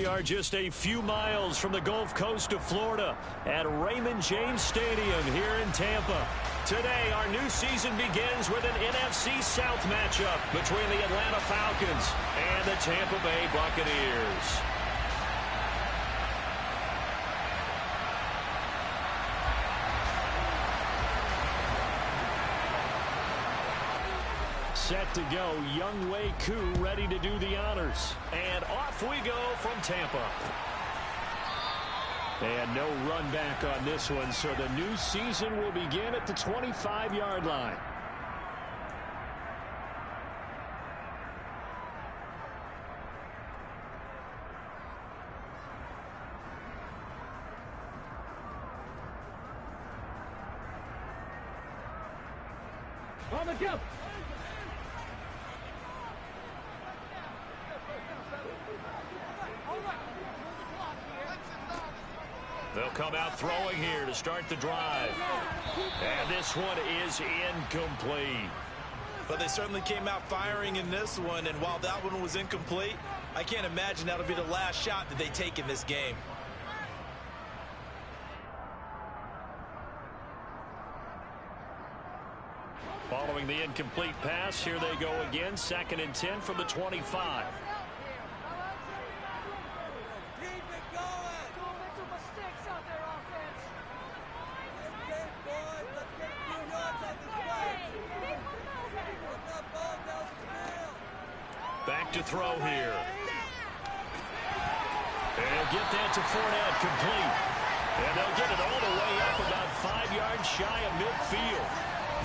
We are just a few miles from the Gulf Coast of Florida at Raymond James Stadium here in Tampa. Today, our new season begins with an NFC South matchup between the Atlanta Falcons and the Tampa Bay Buccaneers. Set to go, Young Wei Koo ready to do the honors. And off we go from Tampa. And no run back on this one, so the new season will begin at the 25-yard line. On the jump. They'll come out throwing here to start the drive. And this one is incomplete. But they certainly came out firing in this one, and while that one was incomplete, I can't imagine that'll be the last shot that they take in this game. Following the incomplete pass, here they go again, 2nd and 10 from the 25. Back to throw here. And get that to Fournette, complete. And they'll get it all the way up about 5 yards shy of midfield.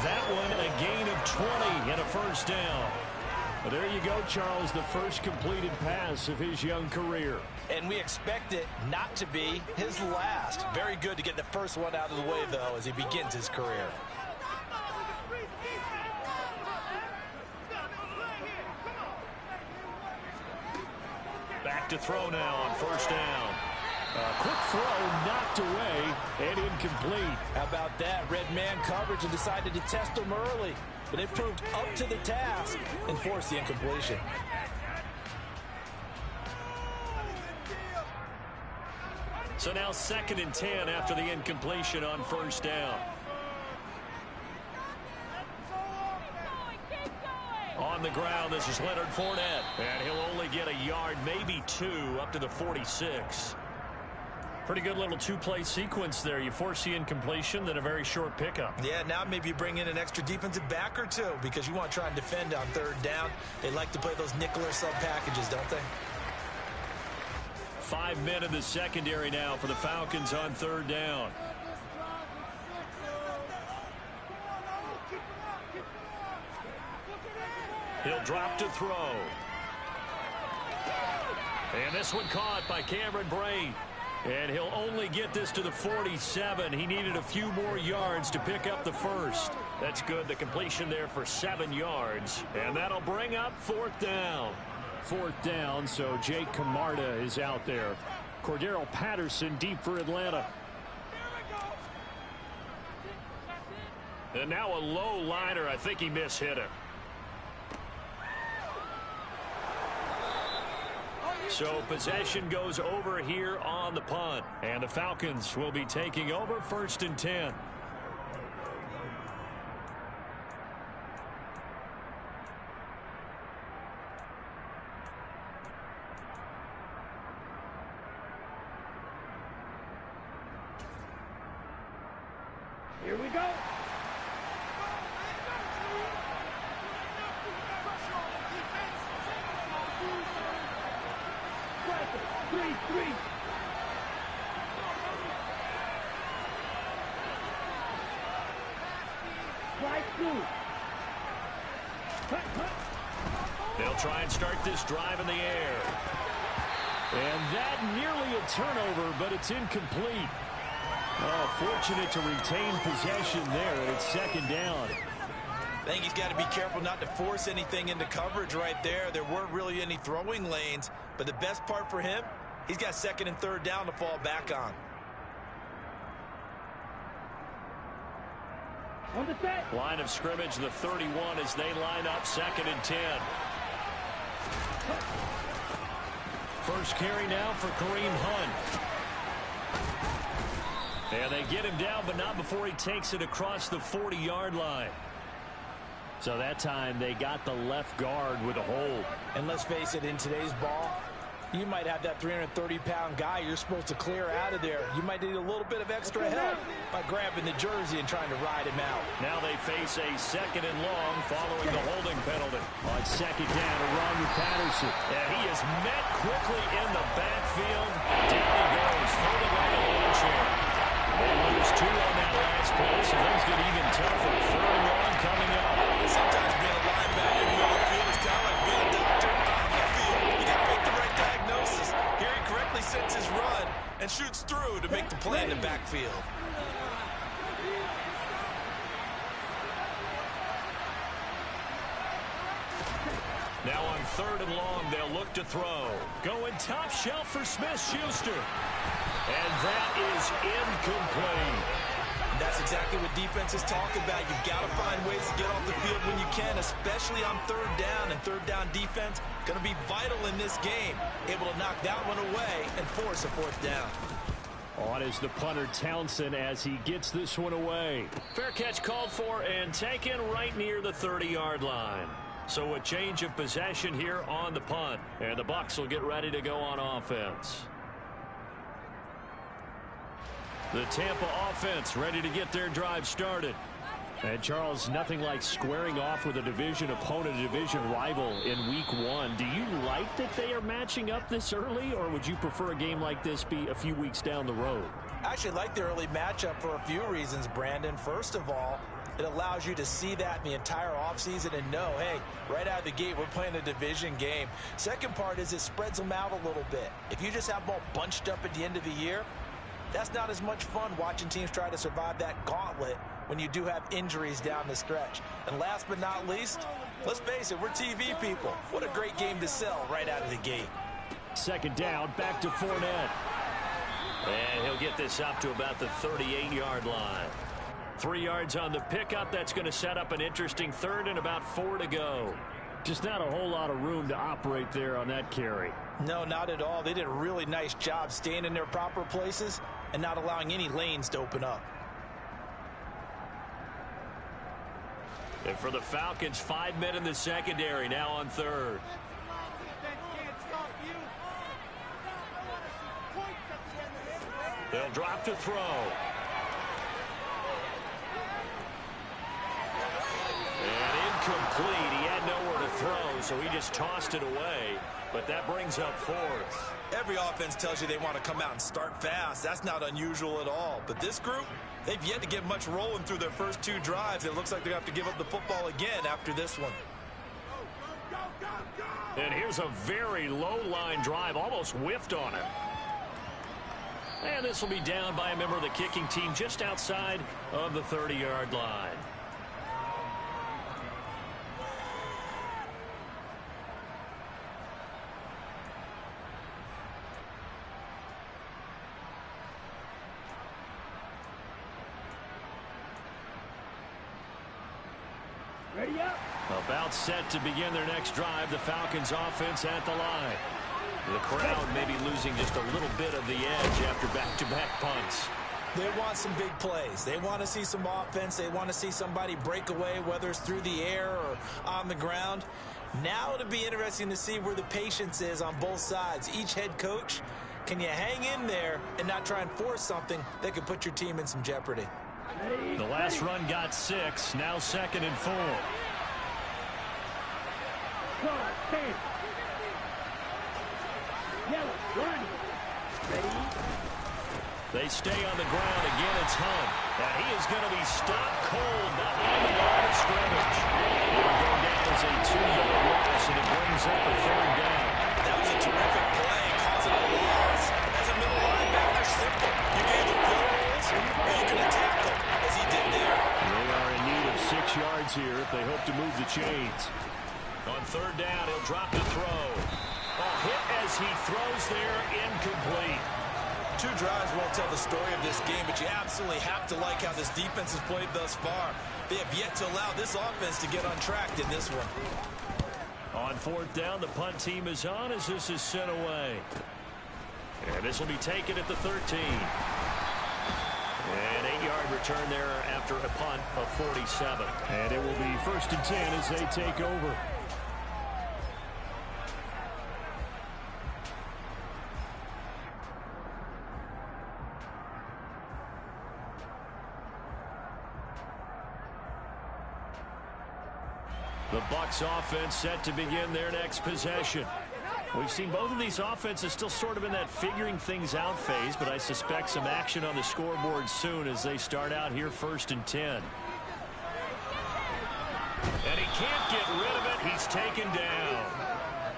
That one a gain of 20 and a first down. Well, there you go, Charles, the first completed pass of his young career. And we expect it not to be his last. Very good to get the first one out of the way, though, as he begins his career. Back to throw now on first down. Quick throw knocked away and incomplete. How about that? Red man coverage and decided to test him early. But it proved up to the task and forced the incompletion. So now 2nd and 10 after the incompletion on first down. On the ground, this is Leonard Fournette. And he'll only get a yard, maybe 2, up to the 46. Pretty good little two-play sequence there. You force the incompletion, then a very short pickup. Yeah, now maybe you bring in an extra defensive back or two because you want to try and defend on 3rd down. They like to play those nickel or sub packages, don't they? 5 men in the secondary now for the Falcons on 3rd down. He'll drop to throw. And this one caught by Cameron Braid. And he'll only get this to the 47. He needed a few more yards to pick up the first. That's good. The completion there for 7 yards. And that'll bring up 4th down. 4th down, so Jake Camarda is out there. Cordero Patterson deep for Atlanta. And now a low liner. I think he mishit it. So possession goes over here on the punt. And the Falcons will be taking over 1st and 10. Here we go. Three. They'll try and start this drive in the air. And that nearly a turnover, but it's incomplete. Oh, fortunate to retain possession there, and it's 2nd down. I think he's got to be careful not to force anything into coverage right there. There weren't really any throwing lanes, but the best part for him, he's got 2nd and 3rd down to fall back on. On the set. Line of scrimmage, the 31 as they line up 2nd and 10. First carry now for Kareem Hunt. And they get him down, but not before he takes it across the 40-yard line. So that time they got the left guard with a hold. And let's face it, in today's ball, you might have that 330-pound guy you're supposed to clear out of there. You might need a little bit of extra help by grabbing the jersey and trying to ride him out. Now they face a 2nd and long following the holding penalty. On 2nd down, a run with Patterson. And he is met quickly in the backfield. Down he goes, folding like a lawn chair. They lose 2 on that last play, so things get even tougher. 3rd and long coming up. Sometimes being a linebacker in the middle of the field is kind of like being a doctor on the field. You got to make the right diagnosis. Here he correctly sets his run and shoots through to make the play in the backfield. Now on 3rd and long, they'll look to throw. Going top shelf for Smith-Schuster. And that is incomplete. That's exactly what defenses talk about. You've got to find ways to get off the field when you can, especially on 3rd down. And 3rd down defense going to be vital in this game. Able to knock that one away and force a 4th down. On is the punter Townsend as he gets this one away. Fair catch called for and taken right near the 30-yard line. So a change of possession here on the punt. And the Bucs will get ready to go on offense. The Tampa offense ready to get their drive started. And Charles, nothing like squaring off with a division opponent, a division rival in week 1. Do you like that they are matching up this early, or would you prefer a game like this be a few weeks down the road? I actually like the early matchup for a few reasons, Brandon. First of all, it allows you to see that in the entire offseason and know, hey, right out of the gate, we're playing a division game. Second part is it spreads them out a little bit. If you just have them all bunched up at the end of the year, that's not as much fun watching teams try to survive that gauntlet when you do have injuries down the stretch. And last but not least, let's face it, we're TV people. What a great game to sell right out of the gate. 2nd down, back to Fournette. And he'll get this up to about the 38-yard line. 3 yards on the pickup. That's going to set up an interesting 3rd and about 4 to go. Just not a whole lot of room to operate there on that carry. No, not at all. They did a really nice job staying in their proper places and not allowing any lanes to open up. And for the Falcons, 5 men in the secondary now on 3rd. They'll drop to throw. And incomplete. He had nowhere to throw, so he just tossed it away. But that brings up 4th. Every offense tells you they want to come out and start fast. That's not unusual at all. But this group, they've yet to get much rolling through their first 2 drives. It looks like they're going to have to give up the football again after this one. And here's a very low-line drive, almost whiffed on it. And this will be down by a member of the kicking team just outside of the 30-yard line. Ready up. About set to begin their next drive. The Falcons offense at the line. The crowd maybe losing just a little bit of the edge after back-to-back punts. They want some big plays. They want to see some offense. They want to see somebody break away, whether it's through the air or on the ground. Now it'll be interesting to see where the patience is on both sides. Each head coach, can you hang in there and not try and force something that could put your team in some jeopardy? The last run got 6. Now 2nd and 4. Yellow, run. Ready. They stay on the ground. Again, it's Hunt. And he is going to be stopped cold behind the line of scrimmage. It will go down as a 2-yard loss, and it brings up a 3rd down. That was a terrific play, causing a loss. As a middle linebacker, simple. You can either pull holes or you can attack them, as he did there. They are in need of 6 yards here if they hope to move the chains. On 3rd down, he'll drop to throw. A hit as he throws there, incomplete. 2 drives won't tell the story of this game, but you absolutely have to like how this defense has played thus far. They have yet to allow this offense to get untracked in this one. On fourth down, the punt team is on as this is sent away. And this will be taken at the 13. An 8-yard return there after a punt of 47. And it will be 1st and 10 as they take over. The Bucs offense set to begin their next possession. We've seen both of these offenses still sort of in that figuring things out phase, but I suspect some action on the scoreboard soon as they start out here 1st and 10. And he can't get rid of it. He's taken down.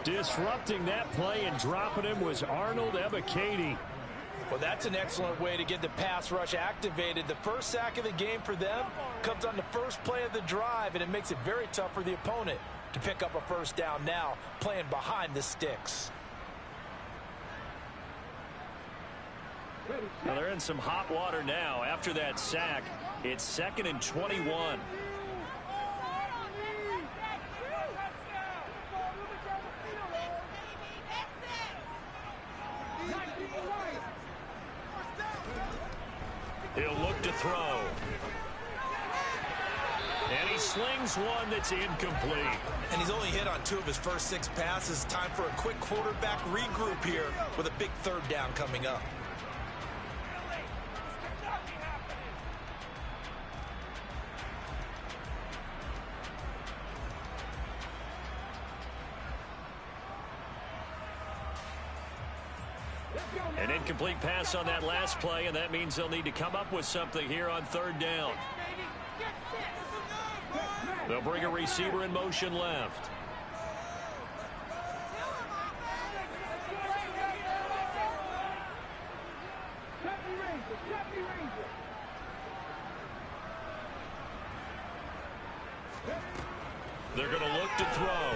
Disrupting that play and dropping him was Arnold Ebiketie. Well, that's an excellent way to get the pass rush activated. The first sack of the game for them comes on the first play of the drive, and it makes it very tough for the opponent to pick up a first down now, playing behind the sticks. Well, they're in some hot water now. After that sack, it's 2nd and 21. He'll look to throw. And he slings one that's incomplete. And he's only hit on 2 of his first 6 passes. Time for a quick quarterback regroup here with a big 3rd down coming up. An incomplete pass on that last play, and that means they'll need to come up with something here on 3rd down. They'll bring a receiver in motion left. They're going to look to throw.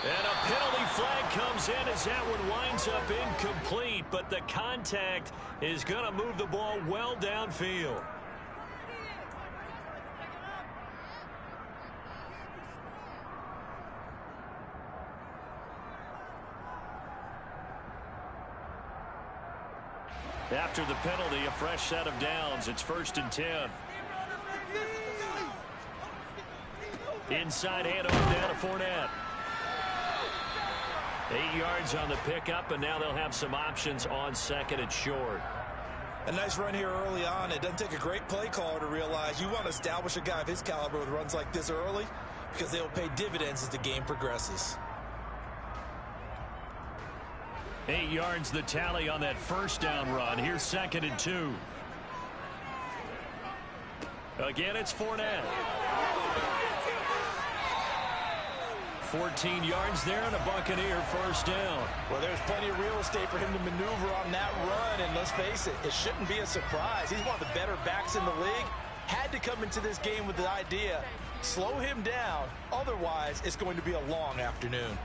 And a penalty flag comes in as that one winds up incomplete, but the contact is going to move the ball well downfield. After the penalty, a fresh set of downs. It's 1st and 10. Inside handoff down to Fournette. 8 yards on the pickup, and now they'll have some options on 2nd and short. A nice run here early on. It doesn't take a great play caller to realize you want to establish a guy of his caliber with runs like this early because they will pay dividends as the game progresses. 8 yards the tally on that first down run. Here's 2nd and 2. Again, it's Fournette. 14 yards there and a Buccaneer first down. Well, there's plenty of real estate for him to maneuver on that run, and let's face it, it shouldn't be a surprise. He's one of the better backs in the league. Had to come into this game with the idea, slow him down, otherwise it's going to be a long afternoon.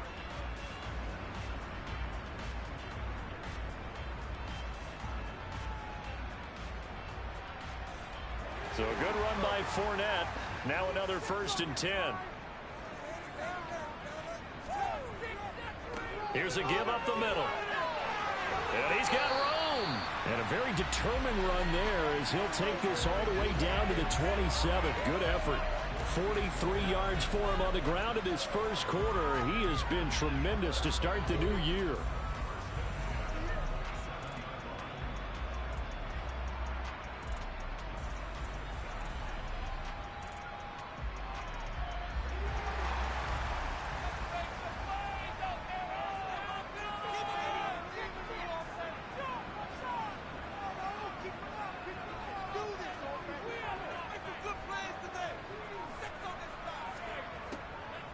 So a good run by Fournette. Now another 1st and 10. Here's a give up the middle. And he's got room. And a very determined run there as he'll take this all the way down to the 27. Good effort. 43 yards for him on the ground in his first quarter. He has been tremendous to start the new year.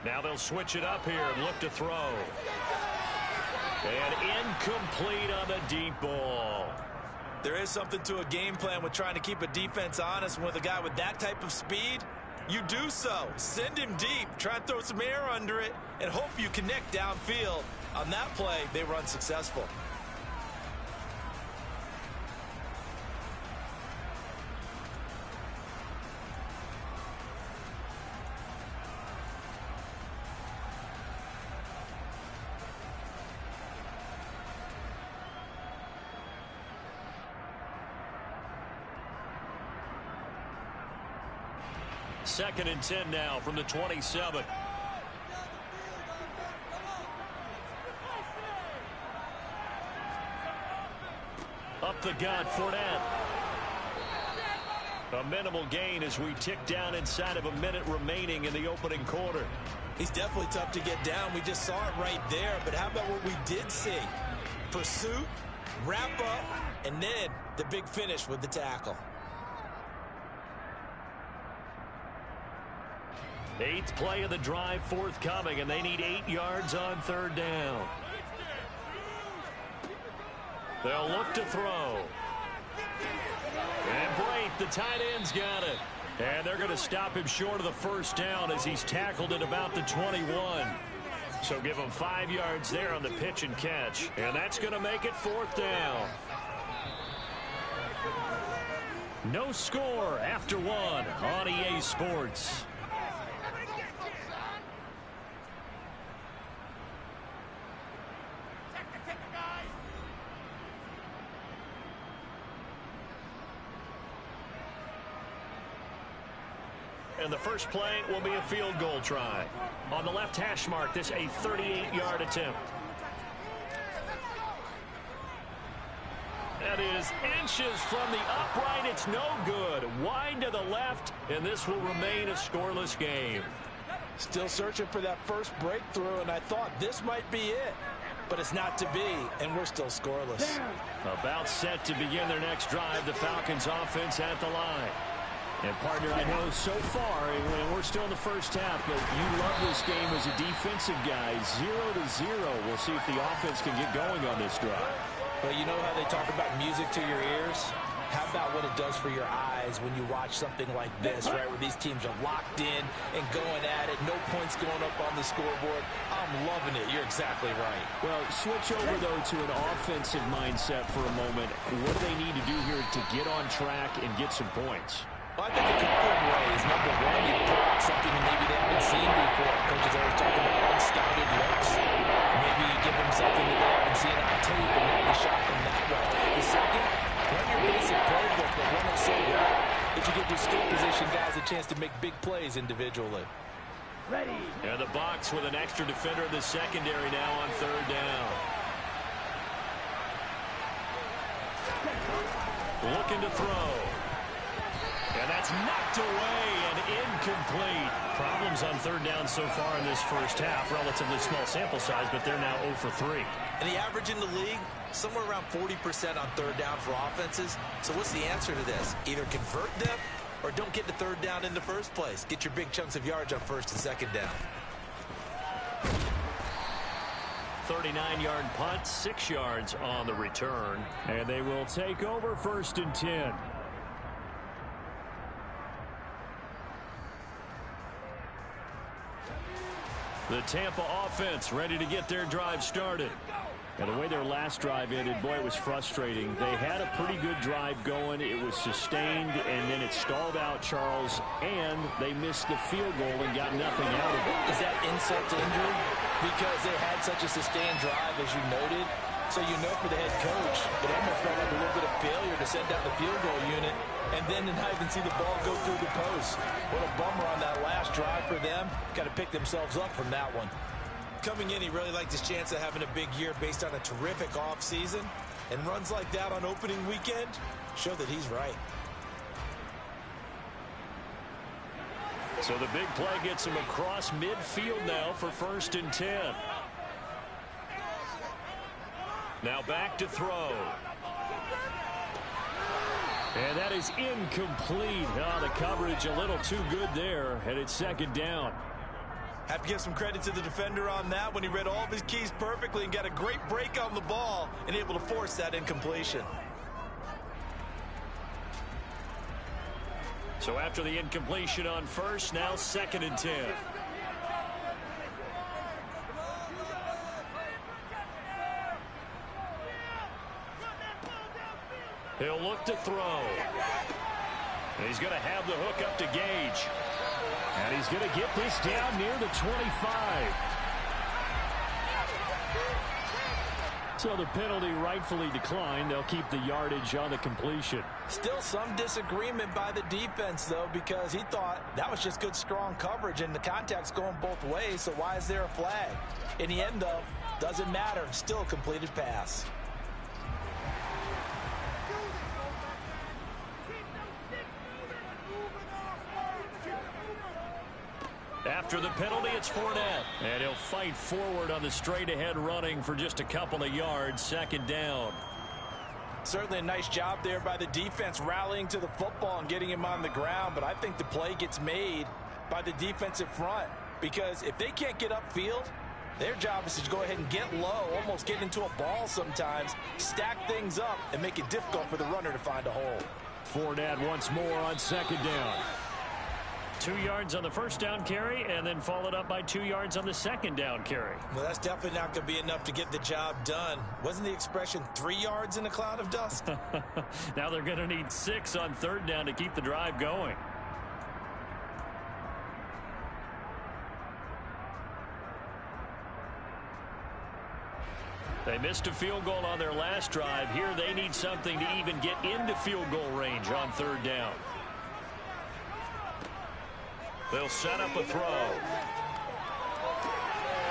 Now they'll switch it up here and look to throw. And incomplete on the deep ball. There is something to a game plan with trying to keep a defense honest. With a guy with that type of speed, you do so. Send him deep. Try and throw some air under it and hope you connect downfield. On that play, they were unsuccessful. 2nd and 10 now from the 27. Up the gut, Fournette. A minimal gain as we tick down inside of a minute remaining in the opening quarter. He's definitely tough to get down. We just saw it right there. But how about what we did see? Pursuit, wrap up, and then the big finish with the tackle. 8th play of the drive forthcoming, and they need 8 yards on 3rd down. They'll look to throw. And Brate, the tight end's got it. And they're going to stop him short of the 1st down as he's tackled at about the 21. So give him 5 yards there on the pitch and catch. And that's going to make it 4th down. No score after 1 on EA Sports. And the first play will be a field goal try. On the left hash mark, this a 38-yard attempt. That is inches from the upright. It's no good. Wide to the left, and this will remain a scoreless game. Still searching for that first breakthrough, and I thought this might be it. But it's not to be, and we're still scoreless. About set to begin their next drive, the Falcons offense at the line. And, partner, I know so far, and we're still in the first half, but you love this game as a defensive guy. 0-0. We'll see if the offense can get going on this drive. Well, you know how they talk about music to your ears? How about what it does for your eyes when you watch something like this, right, where these teams are locked in and going at it, no points going up on the scoreboard? I'm loving it. You're exactly right. Well, switch over, though, to an offensive mindset for a moment. What do they need to do here to get on track and get some points? Well, I think a couple of ways. Number one, you pull out something that maybe they haven't seen before. Coaches always talking about unscouted looks. Maybe you give them something that they haven't seen on tape, and now you shock them that way. The second, run your basic playbook, but run it so well that you give your skill position guys a chance to make big plays individually. Ready. And the box with an extra defender in the secondary now on 3rd down. Looking to throw. And that's knocked away and incomplete. Problems on 3rd down so far in this first half. Relatively small sample size, but they're now 0 for 3. And the average in the league, somewhere around 40% on 3rd down for offenses. So what's the answer to this? Either convert them or don't get to 3rd down in the first place. Get your big chunks of yards on 1st and 2nd down. 39-yard punt, 6 yards on the return. And they will take over 1st and 10. The Tampa offense ready to get their drive started. And the way their last drive ended, boy, it was frustrating. They had a pretty good drive going. It was sustained, and then it stalled out, Charles, and they missed the field goal and got nothing out of it. Is that insult to injury? Because they had such a sustained drive, as you noted. So you know for the head coach, it almost felt like a little bit of failure to send out the field goal unit and then to not even see the ball go through the post. What a bummer on that last drive for them. Got to pick themselves up from that one. Coming in, he really liked his chance of having a big year based on a terrific offseason. And runs like that on opening weekend show that he's right. So the big play gets him across midfield now for 1st and 10. Now back to throw. And that is incomplete. Oh, the coverage a little too good there, and it's 2nd down. Have to give some credit to the defender on that when he read all of his keys perfectly and got a great break on the ball and able to force that incompletion. So after the incompletion on 1st, now 2nd and 10. He'll look to throw. And he's going to have the hook up to Gage. And he's going to get this down near the 25. So the penalty rightfully declined. They'll keep the yardage on the completion. Still some disagreement by the defense, though, because he thought that was just good, strong coverage, and the contact's going both ways, so why is there a flag? In the end, though, doesn't matter. Still a completed pass. After the penalty, it's Fournette. And he'll fight forward on the straight-ahead running for just a couple of yards, second down. Certainly a nice job there by the defense rallying to the football and getting him on the ground, but I think the play gets made by the defensive front because if they can't get upfield, their job is to go ahead and get low, almost get into a ball sometimes, stack things up, and make it difficult for the runner to find a hole. Fournette once more on second down. 2 yards on the first down carry and then followed up by 2 yards on the second down carry. Well, that's definitely not going to be enough to get the job done. Wasn't the expression 3 yards in a cloud of dust? Now they're going to need 6 on third down to keep the drive going. They missed a field goal on their last drive. Here they need something to even get into field goal range on third down. They'll set up a throw.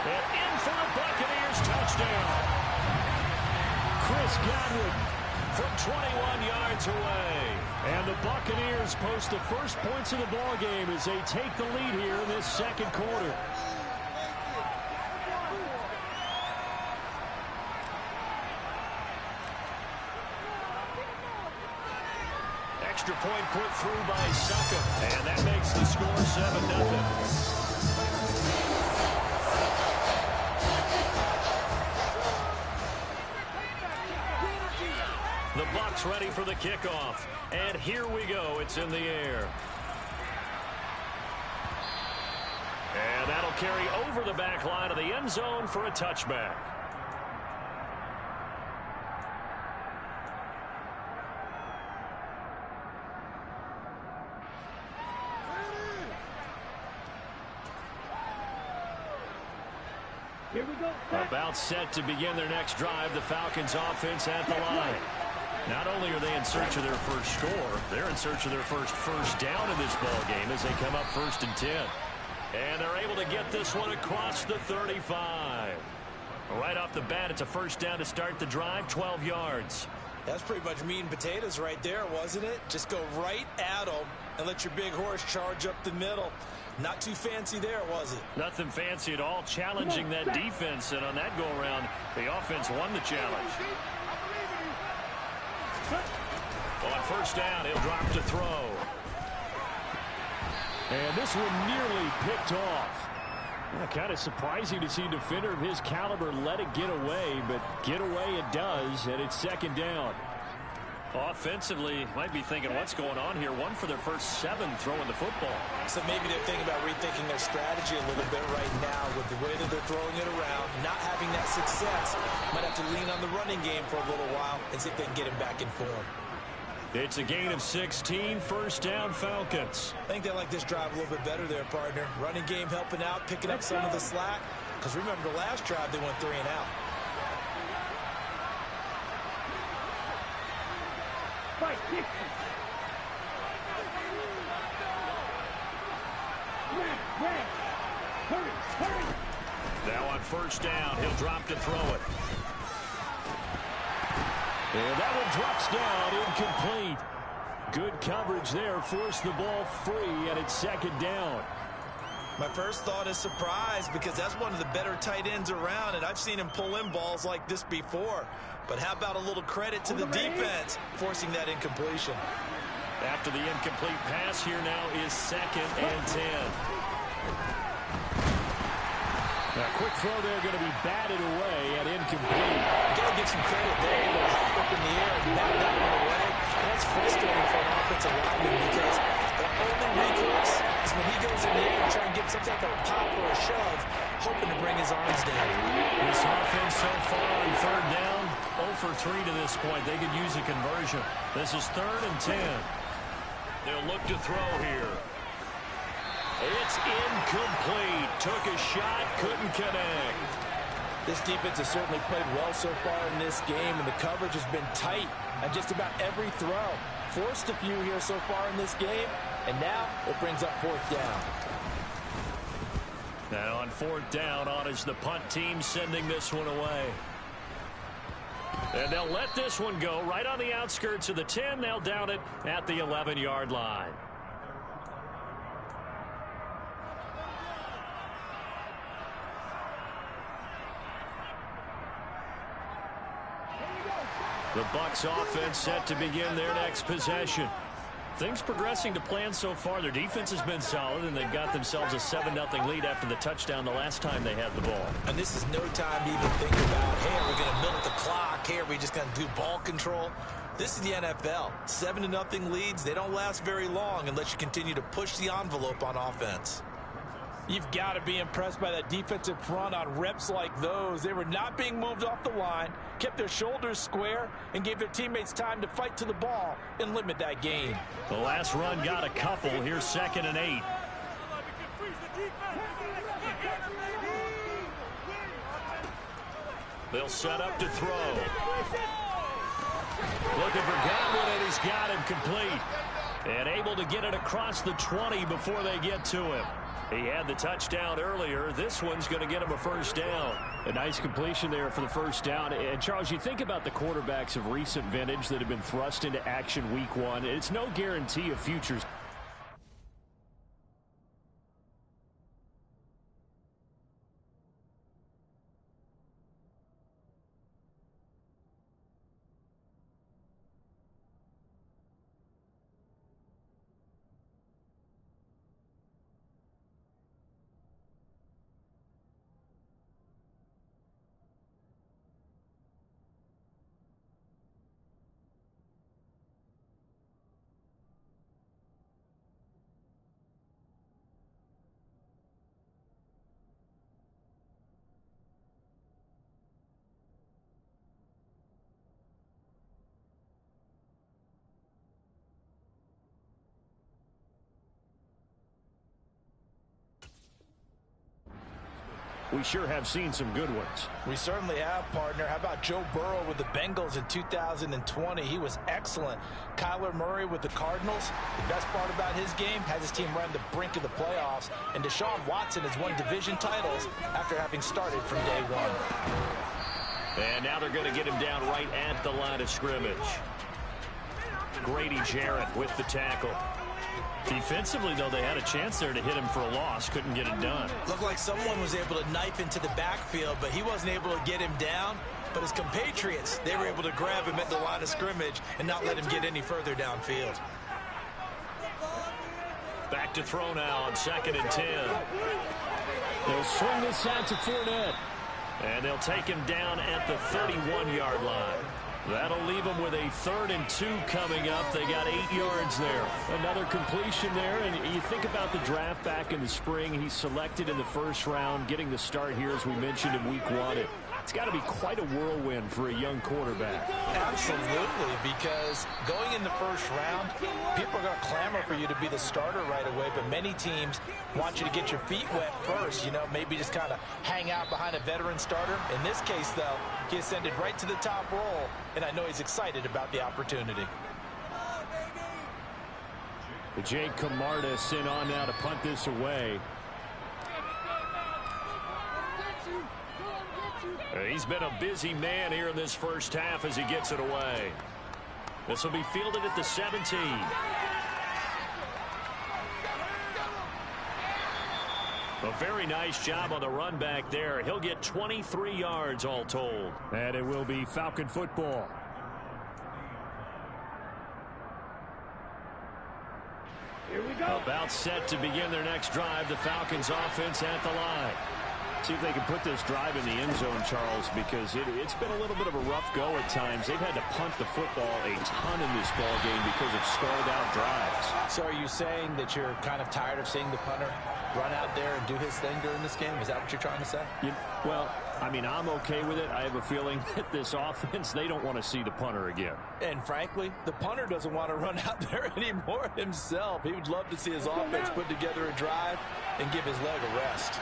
And in for the Buccaneers touchdown. Chris Godwin from 21 yards away. And the Buccaneers post the first points of the ball game as they take the lead here in this second quarter. Extra point put through by Suckham. And that makes the score 7-0. The Bucs ready for the kickoff. And here we go. It's in the air. And that'll carry over the back line of the end zone for a touchback. Here we go. About set to begin their next drive, the Falcons offense at the line. Not only are they in search of their first score, they're in search of their first down in this ball game as they come up 1st and 10. And they're able to get this one across the 35. Right off the bat, it's a first down to start the drive, 12 yards. That's pretty much meat and potatoes right there, wasn't it? Just go right at them and let your big horse charge up the middle. Not too fancy there, was it? Nothing fancy at all, challenging that defense. And on that go-around, the offense won the challenge. On first down, he'll drop to throw. And this one nearly picked off. Kind of surprising to see a defender of his caliber let it get away, but get away it does, and it's second down. Offensively, might be thinking, what's going on here? One for their first 7 throwing the football. So maybe they're thinking about rethinking their strategy a little bit right now with the way that they're throwing it around, not having that success. Might have to lean on the running game for a little while and see if they can get him back in form. It's a gain of 16, first down Falcons. I think they like this drive a little bit better there, partner. Running game helping out, picking up some of the slack. Because remember the last drive, they went 3 and out. Fight, kick. Red. Hurry. Now on first down, he'll drop to throw it. And that one drops down, incomplete. Good coverage there, forced the ball free, and it's second down. My first thought is surprise because that's one of the better tight ends around, and I've seen him pull in balls like this before. But how about a little credit to the defense forcing that incompletion? After the incomplete pass, here now is 2nd and 10. A quick throw there going to be batted away and incomplete. You got to give some credit there. Able to hop up in the air and bat that one away. And that's frustrating for an offensive lineman because the only recourse is when he goes in the air and try and give some type of pop or a shove, hoping to bring his arms down. This offense so far on third down, 0 for 3 to this point. They could use a conversion. This is 3rd and 10. They'll look to throw here. It's incomplete. Took a shot, couldn't connect. This defense has certainly played well so far in this game, and the coverage has been tight on just about every throw. Forced a few here so far in this game, and now it brings up fourth down. Now on fourth down, on is the punt team sending this one away. And they'll let this one go right on the outskirts of the 10. They'll down it at the 11-yard line. The Bucs offense set to begin their next possession. Things progressing to plan so far. Their defense has been solid, and they've got themselves a 7-0 lead after the touchdown the last time they had the ball. And this is no time to even think about, hey, are we going to milk the clock? Hey, are we just going to do ball control? This is the NFL. 7-0 leads, they don't last very long unless you continue to push the envelope on offense. You've got to be impressed by that defensive front on reps like those. They were not being moved off the line, kept their shoulders square, and gave their teammates time to fight to the ball and limit that gain. The last run got a couple. Here's 2nd and 8. They'll set up to throw. Looking for Godwin, and he's got him complete. And able to get it across the 20 before they get to him. He had the touchdown earlier. This one's going to get him a first down. A nice completion there for the first down. And, Charles, you think about the quarterbacks of recent vintage that have been thrust into action week one. It's no guarantee of futures. We sure have seen some good ones. We certainly have, partner. How about Joe Burrow with the Bengals in 2020? He was excellent. Kyler Murray with the Cardinals. The best part about his game has his team right on the brink of the playoffs. And Deshaun Watson has won division titles after having started from day one. And now they're going to get him down right at the line of scrimmage. Grady Jarrett with the tackle. Defensively, though, they had a chance there to hit him for a loss. Couldn't get it done. Looked like someone was able to knife into the backfield, but he wasn't able to get him down. But his compatriots, they were able to grab him at the line of scrimmage and not let him get any further downfield. Back to throw now on 2nd and 10. They'll swing this out to Fournette. And they'll take him down at the 31-yard line. That'll leave them with a 3rd and 2 coming up. They got 8 yards there. Another completion there, and you think about the draft back in the spring. He's selected in the first round, getting the start here, as we mentioned, in week one. It's got to be quite a whirlwind for a young quarterback. Absolutely, because going in the first round, people are going to clamor for you to be the starter right away, but many teams want you to get your feet wet first, you know, maybe just kind of hang out behind a veteran starter. In this case, though, he ascended right to the top roll, and I know he's excited about the opportunity. Jake Camarda sent on now to punt this away. He's been a busy man here in this first half as he gets it away. This will be fielded at the 17. A very nice job on the run back there. He'll get 23 yards all told. And it will be Falcon football. Here we go. About set to begin their next drive. The Falcons offense at the line. See if they can put this drive in the end zone, Charles, because it's been a little bit of a rough go at times. They've had to punt the football a ton in this ball game because of stalled out drives. So are you saying that you're kind of tired of seeing the punter run out there and do his thing during this game? Is that what you're trying to say? Well, I mean, I'm okay with it. I have a feeling that this offense, they don't want to see the punter again. And frankly, the punter doesn't want to run out there anymore himself. He would love to see his offense put together a drive and give his leg a rest.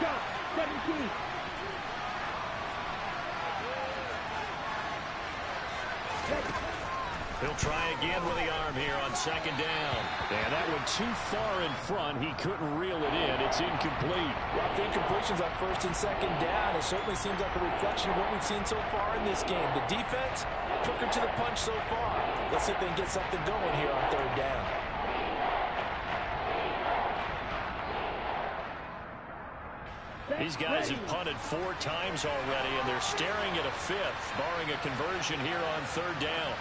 Go. 17. He'll try again with the arm here on second down. And that went too far in front. He couldn't reel it in. It's incomplete. Rough incompletions on first and second down. It certainly seems like a reflection of what we've seen so far in this game. The defense, quicker to the punch so far. Let's see if they can get something going here on third down. These guys have punted 4 times already, and they're staring at a 5th, barring a conversion here on third down.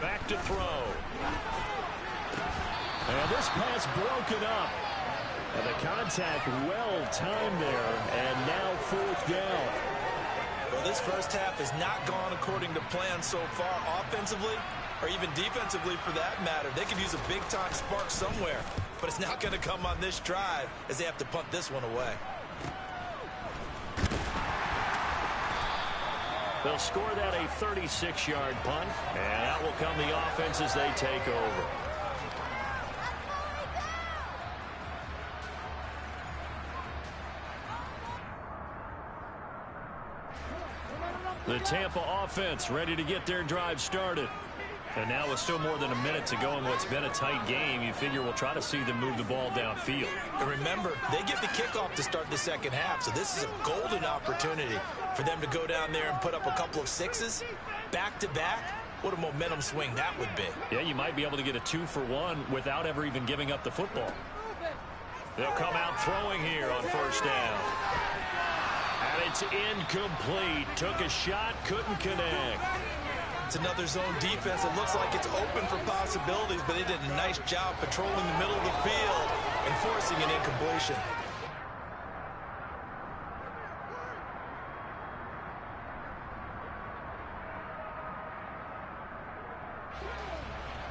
Back to throw. And this pass broken up. And the contact well timed there, and now 4th down. Well, this first half has not gone according to plan so far offensively, or even defensively for that matter. They could use a big-time spark somewhere, but it's not going to come on this drive as they have to punt this one away. They'll score that a 36-yard punt, and out will come the offense as they take over. The Tampa offense ready to get their drive started. And now with still more than a minute to go in what's been a tight game, you figure we'll try to see them move the ball downfield. And remember, they get the kickoff to start the second half, so this is a golden opportunity for them to go down there and put up a couple of 6s back-to-back. What a momentum swing that would be. Yeah, you might be able to get a 2-for-1 without ever even giving up the football. They'll come out throwing here on first down. And it's incomplete. Took a shot, couldn't connect. It's another zone defense. It looks like it's open for possibilities, but they did a nice job patrolling the middle of the field and forcing an incompletion.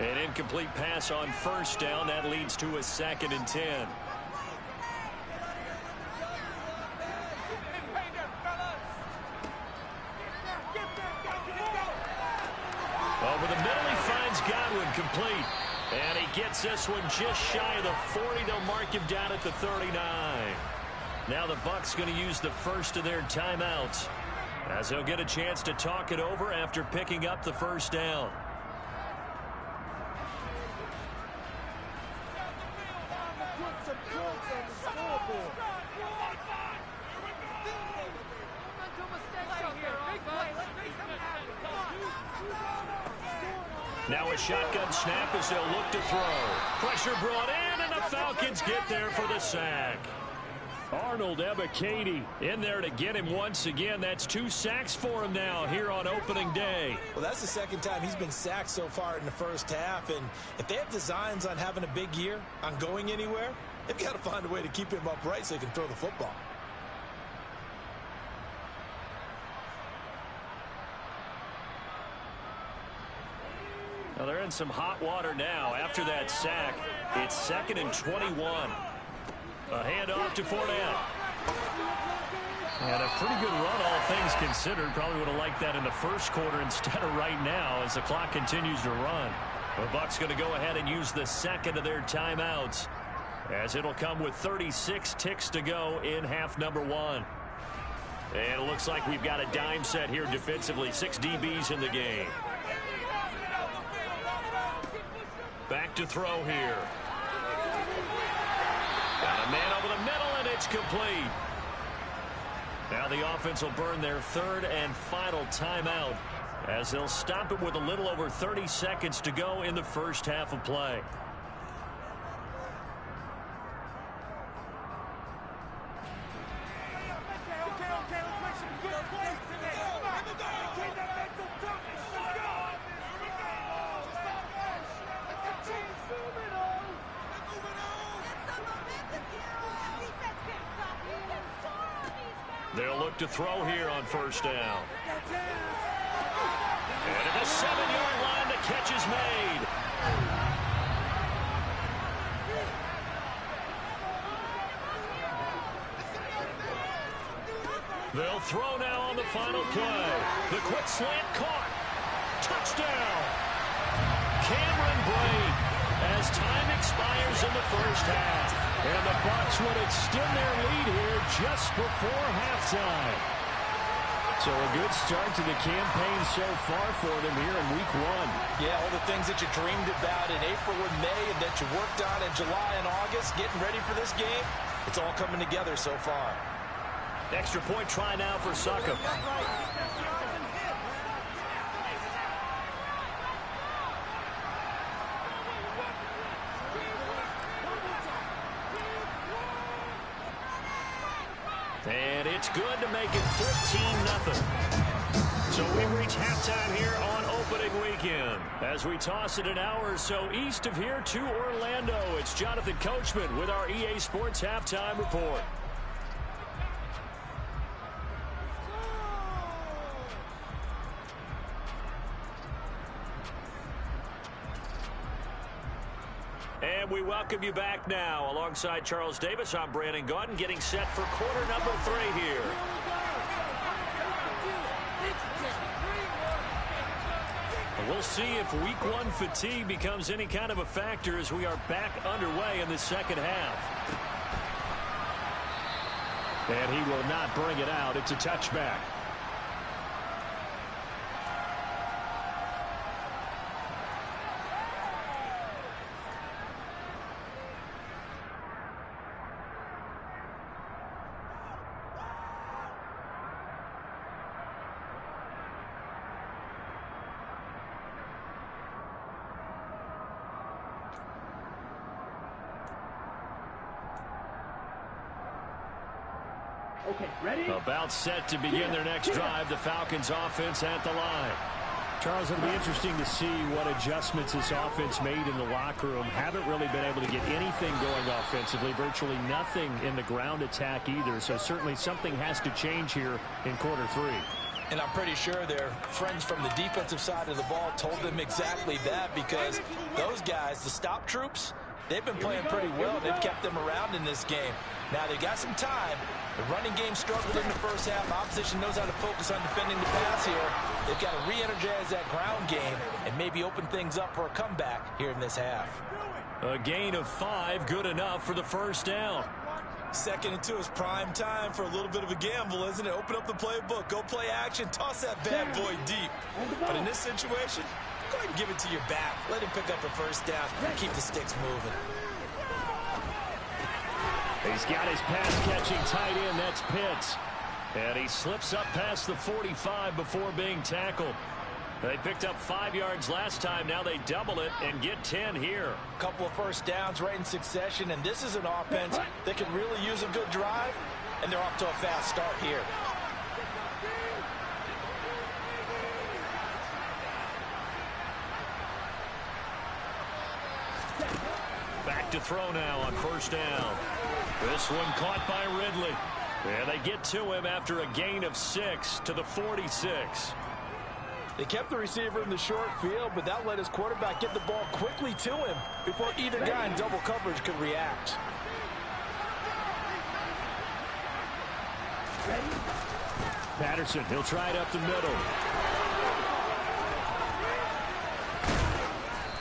An incomplete pass on first down. That leads to a 2nd and 10. Over the middle, he finds Godwin, complete. And he gets this one just shy of the 40. They'll mark him down at the 39. Now the Bucs going to use the first of their timeouts, as they'll get a chance to talk it over after picking up the first down. Now a shotgun snap as they'll look to throw. Pressure brought in, and the Falcons get there for the sack. Arnold Ebiketie in there to get him once again. That's 2 sacks for him now here on opening day. Well, that's the second time he's been sacked so far in the first half. And if they have designs on having a big year, on going anywhere, they've got to find a way to keep him upright so he can throw the football. Now they're in some hot water now. After that sack, it's 2nd and 21. A handoff to Fournette. And a pretty good run, all things considered. Probably would have liked that in the first quarter instead of right now as the clock continues to run. The Bucs going to go ahead and use the second of their timeouts, as it'll come with 36 ticks to go in half number 1. And it looks like we've got a dime set here defensively. 6 DBs in the game. Back to throw here. Got a man over the middle, and it's complete. Now the offense will burn their 3rd and final timeout, as they'll stop it with a little over 30 seconds to go in the first half of play. They'll look to throw here on first down. And at the 7-yard line, the catch is made. They'll throw now on the final play. The quick slant caught. Touchdown. Cameron Brate as time expires in the first half. And the Bucs would extend their lead here just before halftime. So a good start to the campaign so far for them here in week 1. Yeah, all the things that you dreamed about in April and May and that you worked on in July and August, getting ready for this game, it's all coming together so far. Extra point try now for Succop. And it's good to make it 14-0. So we reach halftime here on opening weekend. As we toss it an hour or so east of here to Orlando, it's Jonathan Coachman with our EA Sports Halftime Report. And we welcome you back now. Alongside Charles Davis, I'm Brandon Gaudin, getting set for quarter number 3 here. And we'll see if week 1 fatigue becomes any kind of a factor as we are back underway in the second half. And he will not bring it out. It's a touchback. Okay, ready? About set to begin their next drive. The Falcons offense at the line. Charles, it'll be interesting to see what adjustments this offense made in the locker room. Haven't really been able to get anything going offensively. Virtually nothing in the ground attack either. So certainly something has to change here in quarter 3. And I'm pretty sure their friends from the defensive side of the ball told them exactly that, because those guys, the stop troops, they've been playing pretty well. They've kept them around in this game. Now they got some time. The running game struggled in the first half. Opposition knows how to focus on defending the pass here. They've got to re-energize that ground game and maybe open things up for a comeback here in this half. A gain of 5, good enough for the first down. 2nd and 2 is prime time for a little bit of a gamble, isn't it? Open up the playbook, go play action, toss that bad boy deep. But in this situation, go ahead and give it to your back. Let him pick up a first down and keep the sticks moving. He's got his pass-catching tight end. That's Pitts. And he slips up past the 45 before being tackled. They picked up 5 yards last time. Now they double it and get 10 here. A couple of first downs right in succession, and this is an offense that can really use a good drive, and they're off to a fast start here. Back to throw now on first down. This one caught by Ridley. And they get to him after a gain of 6 to the 46. They kept the receiver in the short field, but that let his quarterback get the ball quickly to him before either guy in double coverage could react. Patterson, he'll try it up the middle.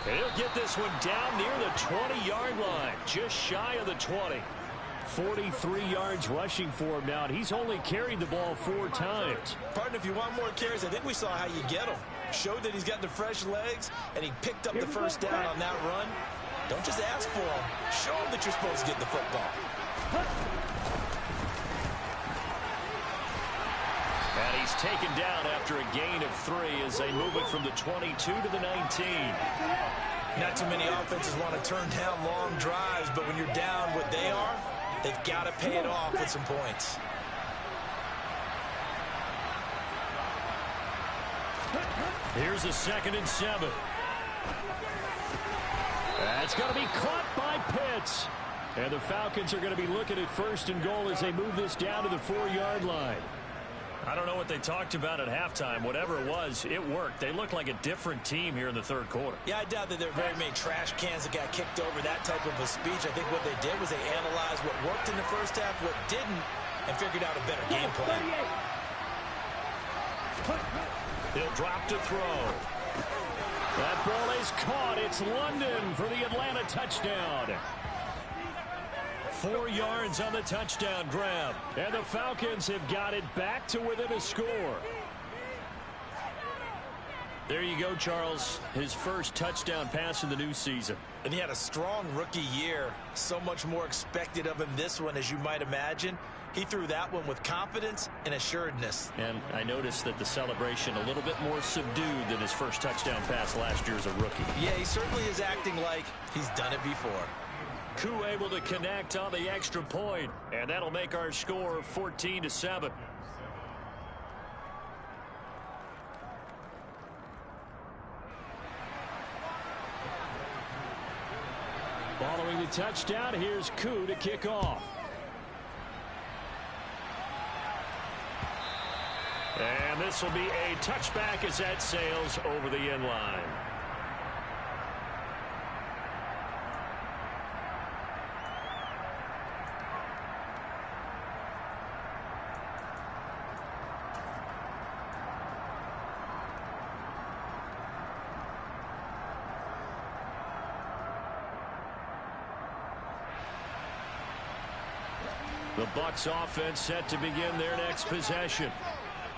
He'll get this one down near the 20-yard line, just shy of the 20. 43 yards rushing for him now, and he's only carried the ball 4 times. Partner, if you want more carries, I think we saw how you get him. Showed that he's got the fresh legs, and he picked up the first down on that run. Don't just ask for him. Show him that you're supposed to get the football. And he's taken down after a gain of 3 as they move it from the 22 to the 19. Not too many offenses want to turn down long drives, but when you're down what they are, they've got to pay it off with some points. Here's a 2nd and 7. That's going to be caught by Pitts. And the Falcons are going to be looking at 1st and goal as they move this down to the 4-yard line. I don't know what they talked about at halftime. Whatever it was, it worked. They look like a different team here in the 3rd quarter. Yeah, I doubt that there are very many trash cans that got kicked over, that type of a speech. I think what they did was they analyzed what worked in the first half, what didn't, and figured out a better game plan. He'll drop to throw. That ball is caught. It's London for the Atlanta touchdown. 4 yards on the touchdown grab. And the Falcons have got it back to within a score. There you go, Charles. His first touchdown pass in the new season. And he had a strong rookie year. So much more expected of him this one, as you might imagine. He threw that one with confidence and assuredness. And I noticed that the celebration a little bit more subdued than his first touchdown pass last year as a rookie. Yeah, he certainly is acting like he's done it before. Koo able to connect on the extra point, and that'll make our score 14-7. Following the touchdown, here's Koo to kick off. And this will be a touchback as that sails over the end line. The Bucs offense set to begin their next possession.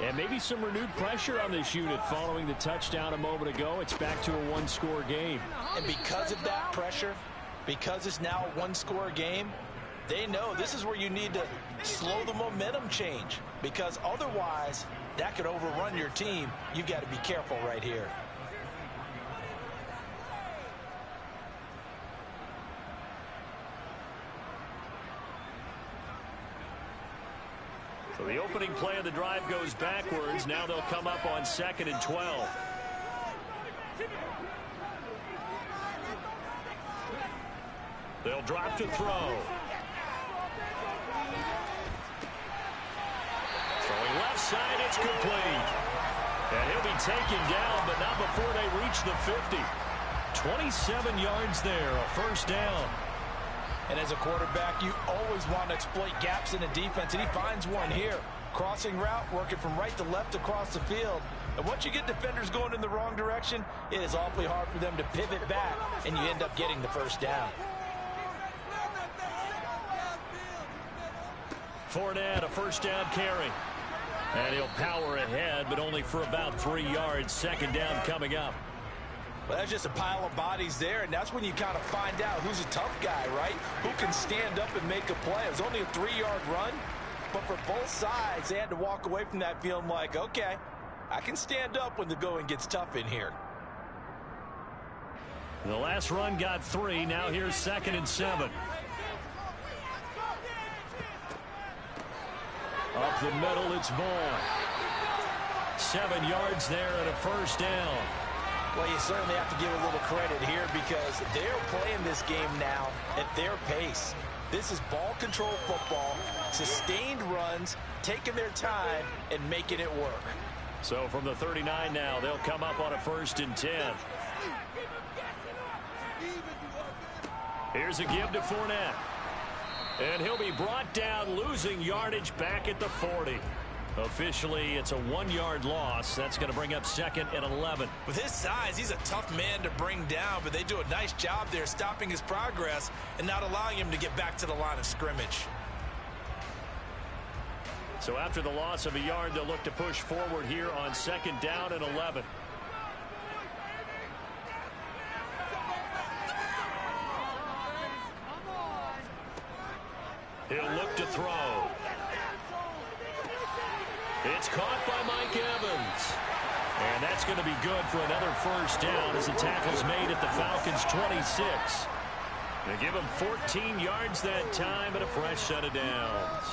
And maybe some renewed pressure on this unit following the touchdown a moment ago. It's back to a one-score game. And because of that pressure, because it's now a one-score game, they know this is where you need to slow the momentum change. Because otherwise, that could overrun your team. You've got to be careful right here. So the opening play of the drive goes backwards. Now they'll come up on 2nd and 12. They'll drop to throw. Throwing left side, it's complete. And he'll be taken down, but not before they reach the 50. 27 yards there, a first down. And as a quarterback, you always want to exploit gaps in the defense, and he finds one here. Crossing route, working from right to left across the field. And once you get defenders going in the wrong direction, it is awfully hard for them to pivot back, and you end up getting the first down. Fournette, a first down carry. And he'll power ahead, but only for about 3 yards. Second down coming up. Well, that's just a pile of bodies there, and that's when you kind of find out who's a tough guy, right? Who can stand up and make a play. It was only a 3-yard run, but for both sides, they had to walk away from that feeling like, okay, I can stand up when the going gets tough in here. The last run got 3. Now here's 2nd and 7. Up the middle, it's Vaughn. 7 yards there and a first down. Well, you certainly have to give a little credit here because they're playing this game now at their pace. This is ball control football, sustained runs, taking their time and making it work. So from the 39 now, they'll come up on a 1st and 10. Here's a give to Fournette. And he'll be brought down, losing yardage back at the 40. Officially, it's a 1-yard loss. That's going to bring up 2nd and 11. With his size, he's a tough man to bring down, but they do a nice job there stopping his progress and not allowing him to get back to the line of scrimmage. So after the loss of a yard, they'll look to push forward here on 2nd down and 11. He'll look to throw. It's caught by Mike Evans. And that's going to be good for another first down as the tackle's made at the Falcons' 26. They give him 14 yards that time and a fresh set of downs.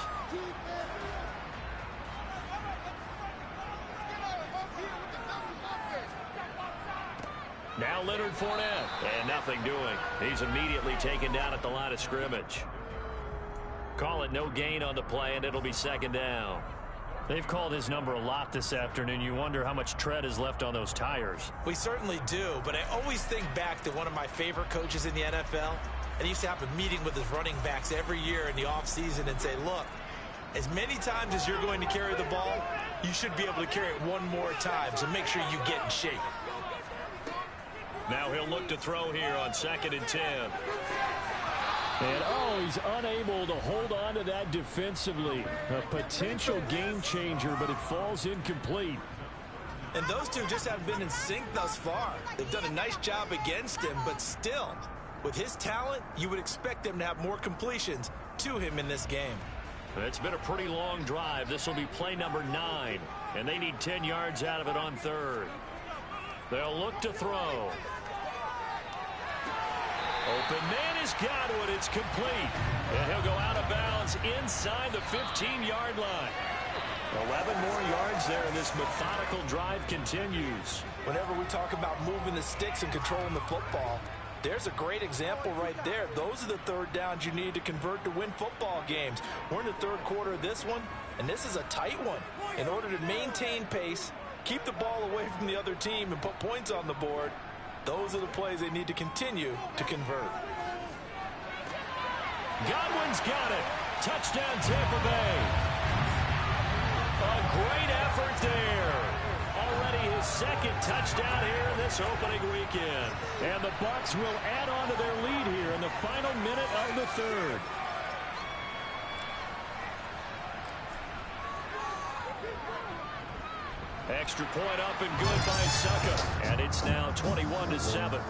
Now Leonard Fournette. And nothing doing. He's immediately taken down at the line of scrimmage. Call it no gain on the play, and it'll be 2nd down. They've called his number a lot this afternoon. You wonder how much tread is left on those tires. We certainly do, but I always think back to one of my favorite coaches in the NFL. And he used to have a meeting with his running backs every year in the offseason and say, look, As many times as you're going to carry the ball, you should be able to carry it one more time, so make sure you get in shape. Now he'll look to throw here on 2nd and 10. And, he's unable to hold on to that defensively. A potential game changer, but it falls incomplete. And those two just haven't been in sync thus far. They've done a nice job against him, but still, with his talent, you would expect them to have more completions to him in this game. It's been a pretty long drive. This will be play number 9, and they need 10 yards out of it on 3rd. They'll look to throw. Open man has got it. It's complete. And he'll go out of bounds inside the 15-yard line. 11 more yards there, and this methodical drive continues. Whenever we talk about moving the sticks and controlling the football, there's a great example right there. Those are the 3rd downs you need to convert to win football games. We're in the 3rd quarter of this one, and this is a tight one. In order to maintain pace, keep the ball away from the other team, and put points on the board, those are the plays they need to continue to convert. Godwin's got it. Touchdown, Tampa Bay. A great effort there. Already his 2nd touchdown here in this opening weekend. And the Bucs will add on to their lead here in the final minute of the 3rd. Extra point up and good by Succa. And it's now 21-7.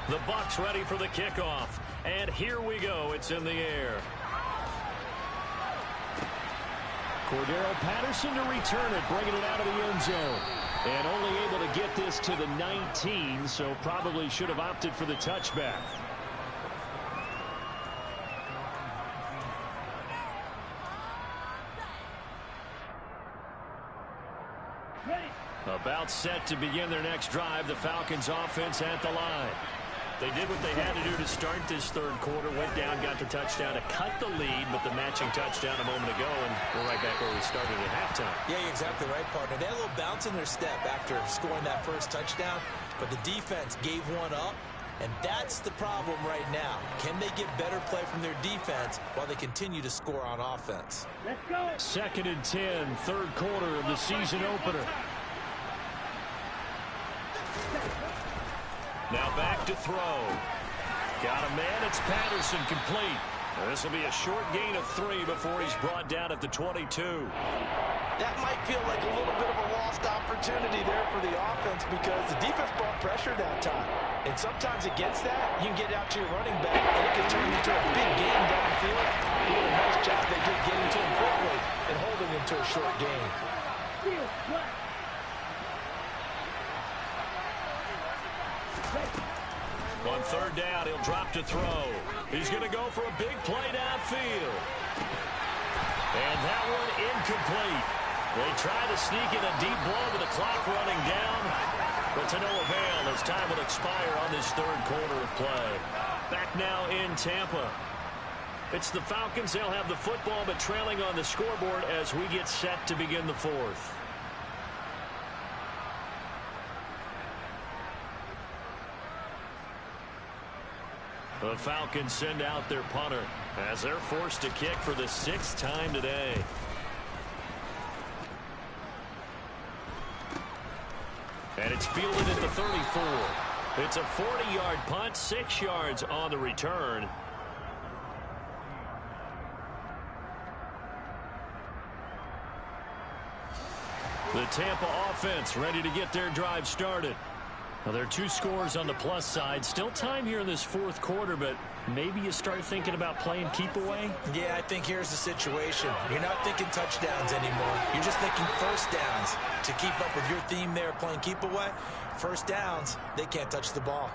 The Bucs ready for the kickoff. And here we go. It's in the air. Cordero Patterson to return it, bringing it out of the end zone. And only able to get this to the 19, so probably should have opted for the touchback. About set to begin their next drive. The Falcons offense at the line. They did what they had to do to start this 3rd quarter. Went down, got the touchdown to cut the lead, but the matching touchdown a moment ago, and we're right back where we started at halftime. Yeah, you're exactly right, partner. They had a little bounce in their step after scoring that first touchdown, but the defense gave one up, and that's the problem right now. Can they get better play from their defense while they continue to score on offense? Let's go. 2nd and 10, 3rd quarter of the season opener. Now back to throw. Got a man. It's Patterson, complete. This will be a short gain of 3 before he's brought down at the 22. That might feel like a little bit of a lost opportunity there for the offense because the defense brought pressure that time. And sometimes against that, you can get out to your running back and it can turn into a big game downfield. What a nice job they did getting to him quickly and holding him to a short gain. On 3rd down, he'll drop to throw. He's going to go for a big play downfield. And that one incomplete. They try to sneak in a deep blow with the clock running down, but to no avail as time will expire on this 3rd quarter of play. Back now in Tampa. It's the Falcons. They'll have the football, but trailing on the scoreboard as we get set to begin the 4th. The Falcons send out their punter as they're forced to kick for the 6th time today. And it's fielded at the 34. It's a 40-yard punt, 6 yards on the return. The Tampa offense ready to get their drive started. Well, there are 2 scores on the plus side. Still time here in this 4th quarter, but maybe you start thinking about playing keep away? Yeah, I think here's the situation. You're not thinking touchdowns anymore. You're just thinking first downs. To keep up with your theme there, playing keep away, first downs, they can't touch the ball.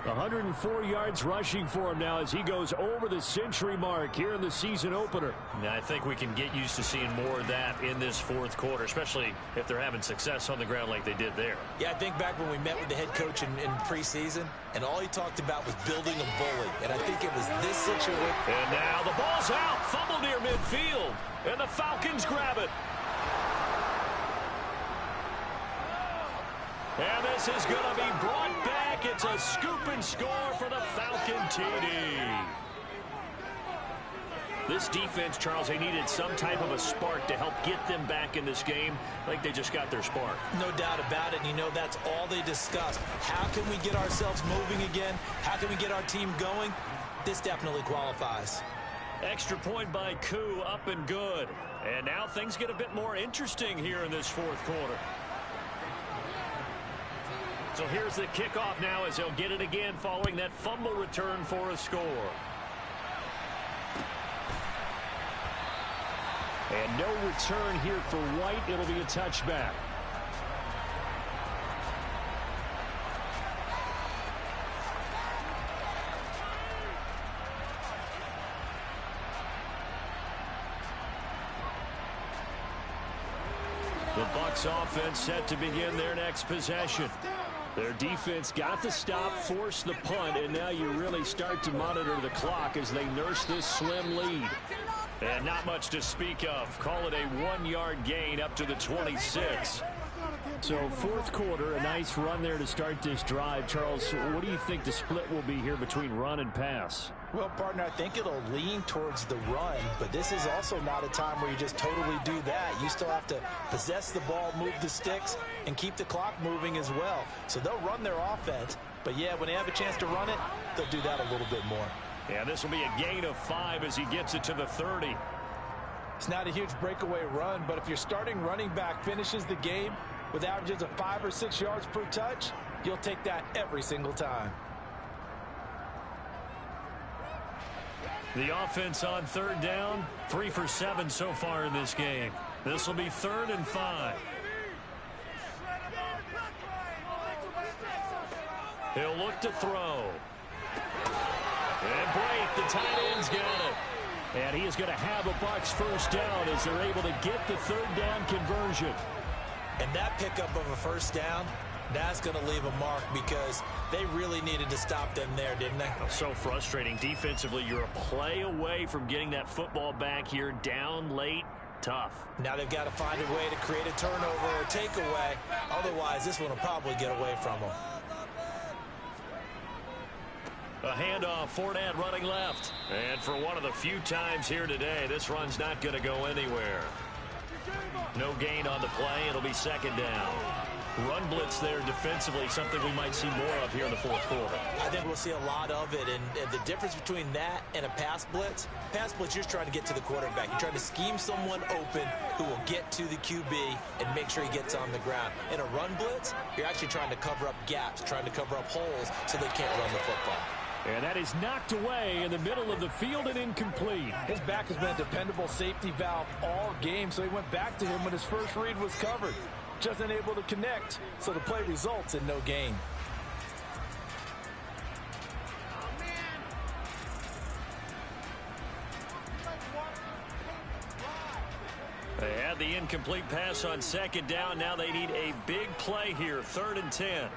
104 yards rushing for him now as he goes over the century mark here in the season opener. Now, I think we can get used to seeing more of that in this 4th quarter, especially if they're having success on the ground like they did there. Yeah, I think back when we met with the head coach in preseason, and all he talked about was building a bully. And I think it was this situation. And now the ball's out, fumbled near midfield, and the Falcons grab it. And this is going to be brought back. It's a scoop and score for the Falcon TD. This defense, Charles, they needed some type of a spark to help get them back in this game. I think they just got their spark. No doubt about it. And you know, that's all they discussed. How can we get ourselves moving again? How can we get our team going? This definitely qualifies. Extra point by Koo, up and good. And now things get a bit more interesting here in this fourth quarter. So here's the kickoff now as they'll get it again following that fumble return for a score. And no return here for White. It'll be a touchback. The Bucs offense set to begin their next possession. Their defense got the stop, forced the punt, and now you really start to monitor the clock as they nurse this slim lead. And not much to speak of. Call it a 1-yard gain up to the 26. So fourth quarter, a nice run there to start this drive. Charles, what do you think the split will be here between run and pass? Well, partner, I think it'll lean towards the run, but this is also not a time where you just totally do that. You still have to possess the ball, move the sticks, and keep the clock moving as well. So they'll run their offense, but yeah, when they have a chance to run it, they'll do that a little bit more. Yeah, this will be a gain of 5 as he gets it to the 30. It's not a huge breakaway run, but if your starting running back finishes the game with averages of 5 or 6 yards per touch, you'll take that every single time. The offense on third down, 3 for 7 so far in this game. This will be 3rd and 5. He'll look to throw. And Blake, the tight end's got it. And he is going to have a Bucs first down as they're able to get the third down conversion. And that pickup of a first down, that's going to leave a mark because they really needed to stop them there, didn't they? So frustrating. Defensively, you're a play away from getting that football back here down late. Tough. Now they've got to find a way to create a turnover or takeaway. Otherwise, this one will probably get away from them. A handoff, Fournette running left. And for one of the few times here today, this run's not going to go anywhere. No gain on the play. It'll be 2nd down. Run blitz there defensively, something we might see more of here in the fourth quarter. I think we'll see a lot of it, and the difference between that and a pass blitz, you're just trying to get to the quarterback. You're trying to scheme someone open who will get to the QB and make sure he gets on the ground. In a run blitz, you're actually trying to cover up gaps, trying to cover up holes so they can't run the football. And that is knocked away in the middle of the field and incomplete. His back has been a dependable safety valve all game, so he went back to him when his first read was covered. Just unable to connect, so the play results in no gain. They had the incomplete pass on 2nd down. Now they need a big play here, 3rd and 10.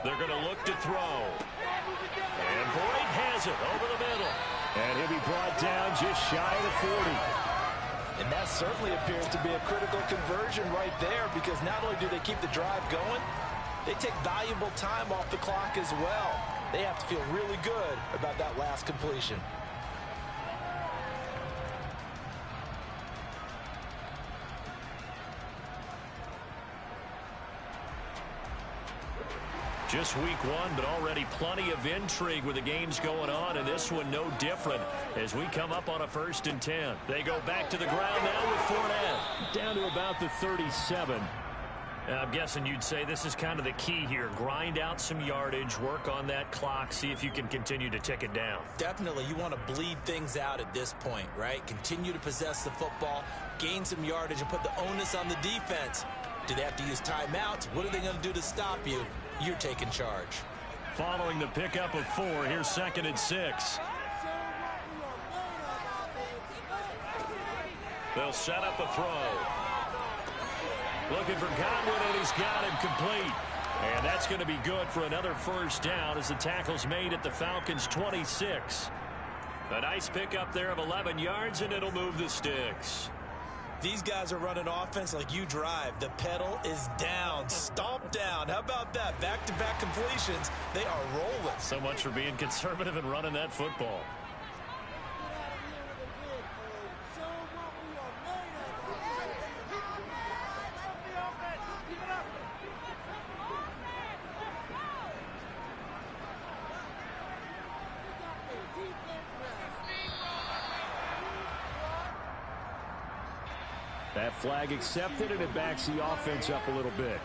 They're going to look to throw. And Boyd has it over the middle. And he'll be brought down just shy of the 40. And that certainly appears to be a critical conversion right there, because not only do they keep the drive going, they take valuable time off the clock as well. They have to feel really good about that last completion. Just week 1, but already plenty of intrigue with the games going on, and this one no different as we come up on a 1st and 10. They go back to the ground now with Fournette. Down to about the 37. I'm guessing you'd say this is kind of the key here. Grind out some yardage, work on that clock, see if you can continue to tick it down. Definitely, you want to bleed things out at this point, right? Continue to possess the football, gain some yardage, and put the onus on the defense. Do they have to use timeouts? What are they going to do to stop you? You're taking charge. Following the pickup of 4, here's 2nd and 6. They'll set up a throw. Looking for Godwin, and he's got him complete. And that's going to be good for another first down as the tackle's made at the Falcons' 26. A nice pickup there of 11 yards, and it'll move the sticks. These guys are running offense like you drive. The pedal is down, stomp down. How about that? Back-to-back completions. They are rolling. So much for being conservative and running that football. That flag accepted, and it backs the offense up a little bit.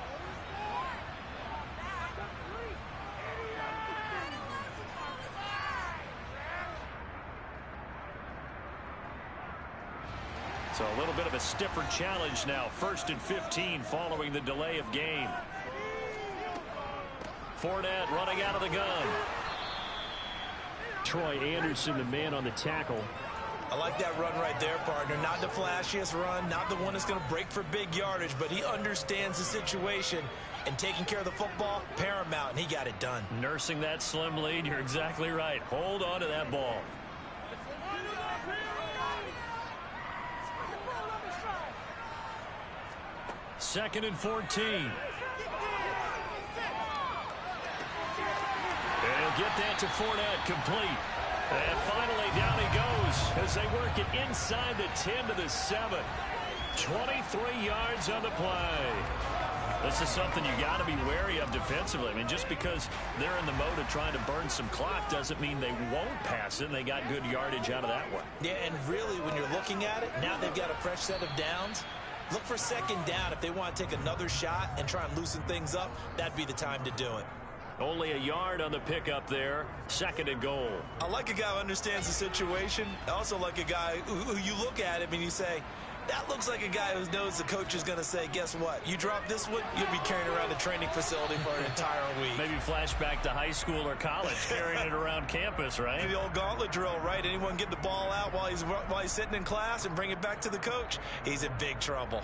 So a little bit of a stiffer challenge now. 1st and 15 following the delay of game. Fournette running out of the gun. Troy Anderson, the man on the tackle. I like that run right there, partner. Not the flashiest run, not the one that's going to break for big yardage, but he understands the situation, and taking care of the football, paramount, and he got it done. Nursing that slim lead, you're exactly right. Hold on to that ball. Second and 14. And he'll get that to Fournette, complete. And finally, down he goes as they work it inside the 10 to the 7. 23 yards on the play. This is something you got to be wary of defensively. I mean, just because they're in the mode of trying to burn some clock doesn't mean they won't pass it, and they got good yardage out of that one. Yeah, and really, when you're looking at it, now they've got a fresh set of downs. Look for second down. If they want to take another shot and try and loosen things up, that'd be the time to do it. Only a yard on the pickup there. 2nd and goal. I like a guy who understands the situation. I also like a guy who you look at him and you say, that looks like a guy who knows the coach is going to say, guess what? You drop this one, you'll be carrying around the training facility for an entire week. Maybe flashback to high school or college, carrying it around campus, right? The old gauntlet drill, right? Anyone get the ball out while he's sitting in class and bring it back to the coach? He's in big trouble.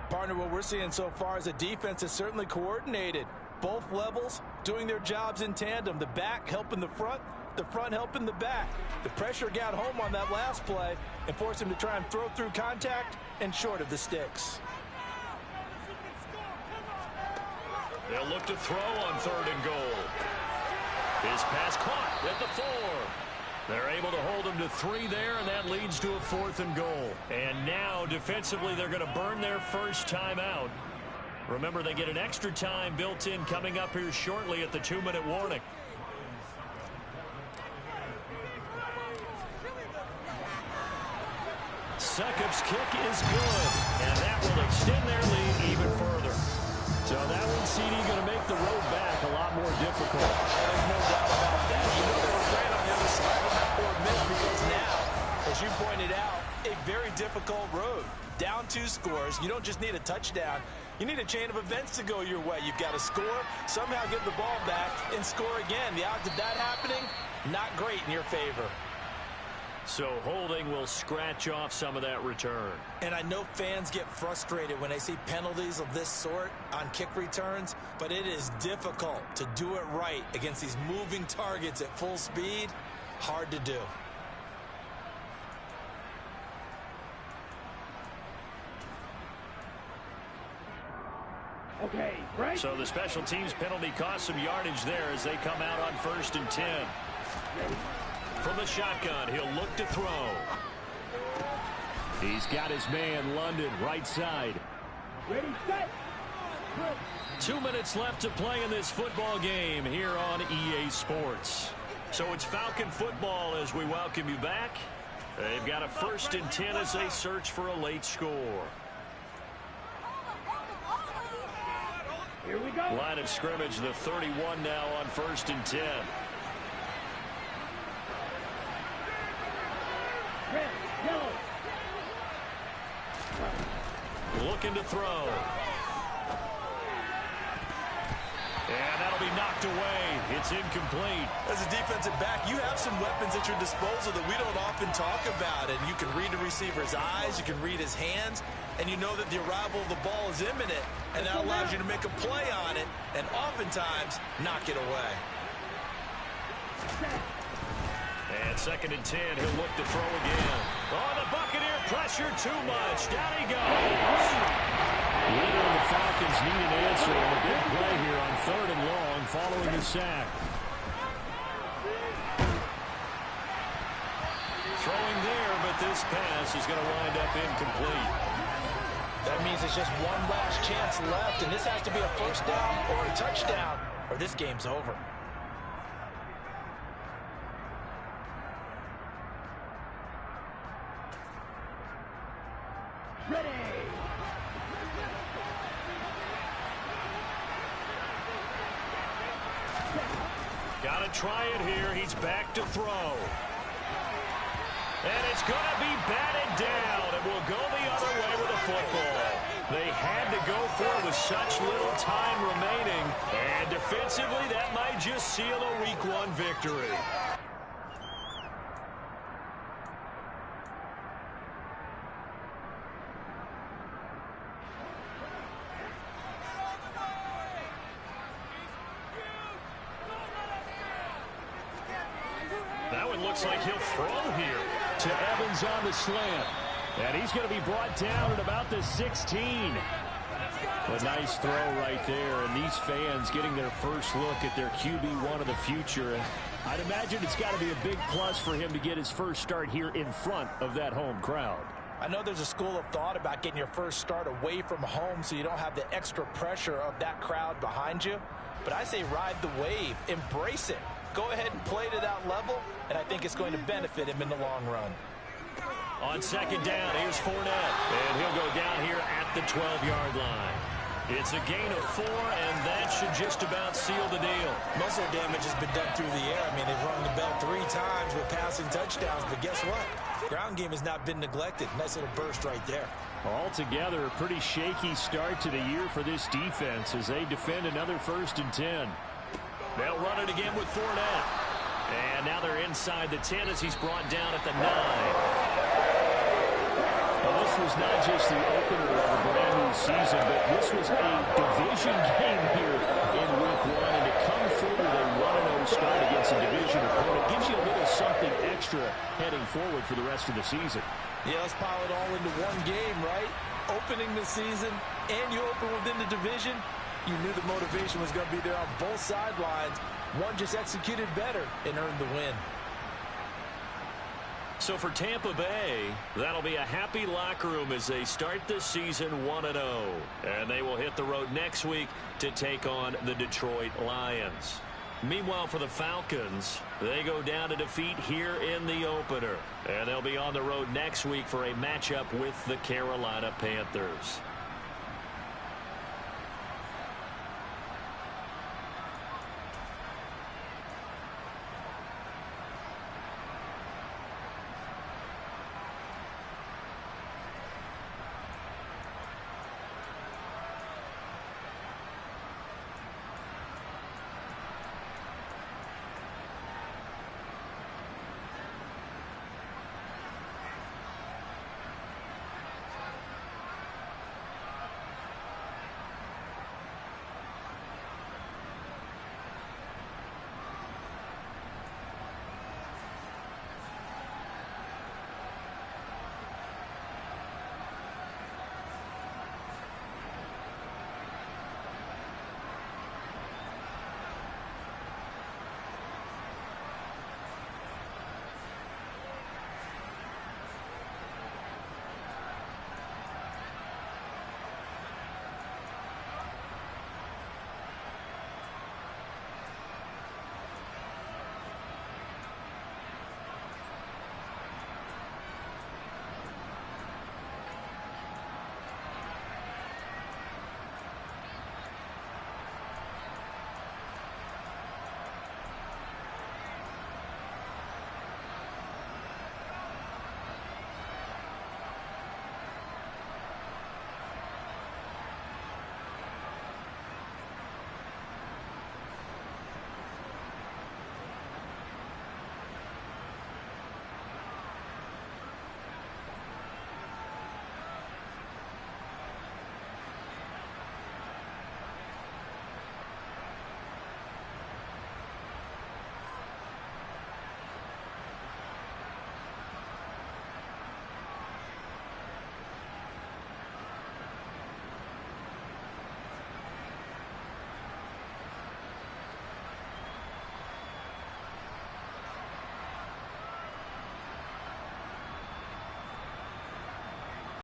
Partner, what we're seeing so far is a defense that's certainly coordinated. Both levels doing their jobs in tandem. The back helping the front helping the back. The pressure got home on that last play and forced him to try and throw through contact and short of the sticks. They'll look to throw on 3rd and goal. His pass caught at the 4. They're able to hold him to 3 there, and that leads to a 4th and goal. And now, defensively, they're going to burn their first timeout. Remember, they get an extra time built in coming up here shortly at the 2-minute warning. Succop's kick is good, and that will extend their lead even further. So that one, CD, going to make the road back a lot more difficult. There's no doubt about that. You know they were great on the other side of that 4th miss because now, as you pointed out, a very difficult road. Down 2 scores. You don't just need a touchdown. You need a chain of events to go your way. You've got to score, somehow get the ball back, and score again. The odds of that happening, not great in your favor. So holding will scratch off some of that return. And I know fans get frustrated when they see penalties of this sort on kick returns, but it is difficult to do it right against these moving targets at full speed. Hard to do. Okay, break. So the special teams penalty cost some yardage there as they come out on 1st and 10. From the shotgun, he'll look to throw. He's got his man, London, right side. Ready, set. 2 minutes left to play in this football game here on EA Sports. So it's Falcon football as we welcome you back. They've got a 1st and 10 as they search for a late score. Here we go. Line of scrimmage, the 31 now on 1st and 10. Red, yellow. Looking to throw. And that'll be knocked away. It's incomplete. As a defensive back, you have some weapons at your disposal that we don't often talk about. And you can read the receiver's eyes, you can read his hands, and you know that the arrival of the ball is imminent. And that allows you to make a play on it and oftentimes knock it away. And At 2nd and 10, he'll look to throw again. Oh, the Buccaneer pressure too much. Down he goes. Later, the Falcons need an answer and a big play here on 3rd and long following the sack. Throwing there, but this pass is going to wind up incomplete. That means it's just one last chance left, and this has to be a first down or a touchdown, or this game's over. Ready. Got to try it here. He's back to throw. And it's going to be batted down, and will go the other way with the football. They had to go for it with such little time remaining, and defensively, that might just seal a Week 1 victory. That one looks like he'll throw here. To Evans on the slant. And he's going to be brought down at about the 16. A nice throw right there. And these fans getting their first look at their QB1 of the future. I'd imagine it's got to be a big plus for him to get his first start here in front of that home crowd. I know there's a school of thought about getting your first start away from home so you don't have the extra pressure of that crowd behind you. But I say ride the wave. Embrace it. Go ahead and play to that level, and I think it's going to benefit him in the long run. On 2nd down, here's Fournette, and he'll go down here at the 12-yard line. It's a gain of 4, and that should just about seal the deal. Most of the damage has been done through the air. I mean, they've rung the bell 3 times with passing touchdowns, but guess what? Ground game has not been neglected. Nice little burst right there. Altogether, a pretty shaky start to the year for this defense as they defend another 1st and 10. They'll run it again with Fournette. And now they're inside the 10 as he's brought down at the 9. Well, this was not just the opener of a brand new season, but this was a division game here in Week 1. And to come through with a 1-0 start against a division opponent gives you a little something extra heading forward for the rest of the season. Yeah, let's pile it all into one game, right? Opening the season, and you open within the division. You knew the motivation was going to be there on both sidelines. One just executed better and earned the win. So for Tampa Bay, that'll be a happy locker room as they start this season 1-0. And they will hit the road next week to take on the Detroit Lions. Meanwhile, for the Falcons, they go down to defeat here in the opener. And they'll be on the road next week for a matchup with the Carolina Panthers.